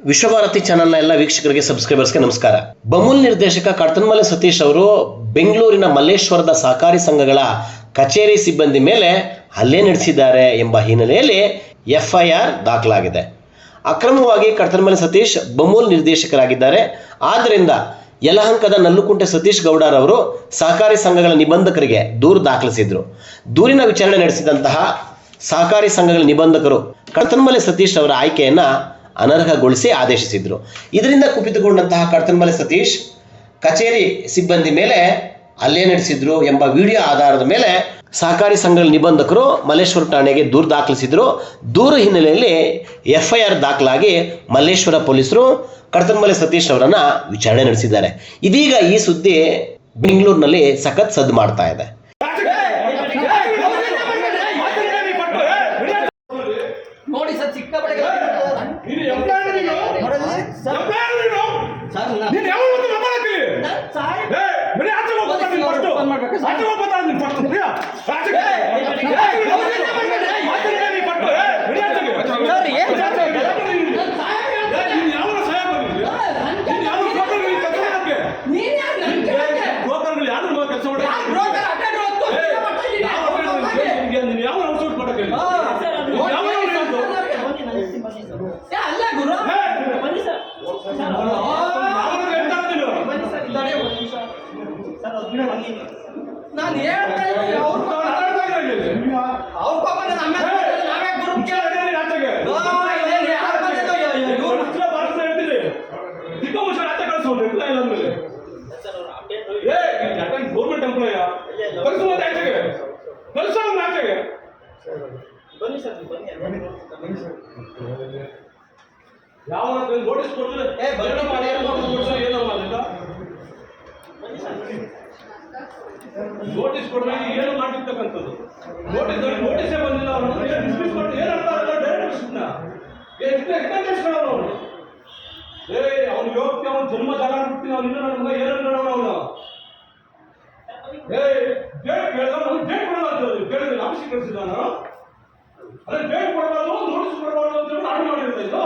ವಿಶ್ವಭಾರತಿ ಚಾನೆಲ್ನ ಎಲ್ಲ ವೀಕ್ಷಕರಿಗೆ ಸಬ್ಸ್ಕ್ರೈಬರ್ಸ್ಗೆ ನಮಸ್ಕಾರ. ಬಮೂಲ್ ನಿರ್ದೇಶಕ ಕರ್ತನ್ಮಲೆ ಸತೀಶ್ ಅವರು ಬೆಂಗಳೂರಿನ ಮಲ್ಲೇಶ್ವರದ ಸಹಕಾರಿ ಸಂಘಗಳ ಕಚೇರಿ ಸಿಬ್ಬಂದಿ ಮೇಲೆ ಹಲ್ಲೆ ನಡೆಸಿದ್ದಾರೆ ಎಂಬ ಹಿನ್ನೆಲೆಯಲ್ಲಿ FIR ದಾಖಲಾಗಿದೆ. ಅಕ್ರಮವಾಗಿ ಕರ್ತನ್ಮಲೆ ಸತೀಶ್ ಬಮೂಲ್ ನಿರ್ದೇಶಕರಾಗಿದ್ದಾರೆ. ಆದ್ದರಿಂದ ಯಲಹಂಕದ ನಲ್ಲುಕುಂಟೆ ಸತೀಶ್ ಗೌಡರವರು ಸಹಕಾರಿ ಸಂಘಗಳ ನಿಬಂಧಕರಿಗೆ ದೂರು ದಾಖಲಿಸಿದ್ರು. ದೂರಿನ ವಿಚಾರಣೆ ನಡೆಸಿದಂತಹ ಸಹಕಾರಿ ಸಂಘಗಳ ನಿಬಂಧಕರು ಕರ್ತನ್ಮಲೆ ಸತೀಶ್ ಅವರ ಆಯ್ಕೆಯನ್ನ ಅನರ್ಹಗೊಳಿಸಿ ಆದೇಶಿಸಿದ್ರು. ಇದರಿಂದ ಕುಪಿತಗೊಂಡಂತಹ ಕರ್ತನ್ಮಲೆ ಸತೀಶ್ ಕಚೇರಿ ಸಿಬ್ಬಂದಿ ಮೇಲೆ ಹಲ್ಲೆ ನಡೆಸಿದ್ರು ಎಂಬ ವಿಡಿಯೋ ಆಧಾರದ ಮೇಲೆ ಸಹಕಾರಿ ಸಂಘಗಳ ನಿಬಂಧಕರು ಮಲ್ಲೇಶ್ವರ ಠಾಣೆಗೆ ದೂರು ದಾಖಲಿಸಿದ್ರು. ದೂರು ಹಿನ್ನೆಲೆಯಲ್ಲಿ FIR ದಾಖಲಾಗಿ ಮಲ್ಲೇಶ್ವರ ಪೊಲೀಸರು ಕರ್ತನ್ಮಲೆ ಸತೀಶ್ ಅವರನ್ನ ವಿಚಾರಣೆ ನಡೆಸಿದ್ದಾರೆ. ಇದೀಗ ಈ ಸುದ್ದಿ ಬೆಂಗಳೂರಿನಲ್ಲಿ ಸಖತ್ ಸದ್ದು ಮಾಡ್ತಾ ಇದೆ. ನಾನು ಗೌರ್ಮೆಂಟ್ ಎಂಪ್ಲಾಯ ಯಾವ ನೋಟಿಸ್ ಕೊಡ್ತಾರೆ ನೋಟಿಸ್ ಕೊಡ್ರೆ ಏನು ಮಾಡಿರ್ತಕ್ಕಂಥದ್ದು ನೋಟಿಸೇ ಬಂದಿಲ್ಲ ಅವ್ನು ಯೋಗ್ಯ ಅವ್ನು ಜನ್ಮ ಜಾಗ ಬಿಡ್ತೀನಿ ಅವ್ನು ಇನ್ನೂ ನನ್ನ ಮಗ ಏನು ನೋಡೋಣ ಅವನು ಡೇಟ್ ಕೇಳಿದ್ರೆ ಆಫೀಸಿಗೆ ಕಳಿಸಿದ ನಾನು ಅದೇ ಡೇಟ್ ಕೊಡಬಾರ್ದು ನೋಟಿಸ್ ಕೊಡಬಾರ್ದು ಅಂತ ಹೇಳಿ ಆರ್ಡರ್ ಮಾಡಿರೋದು ಇದು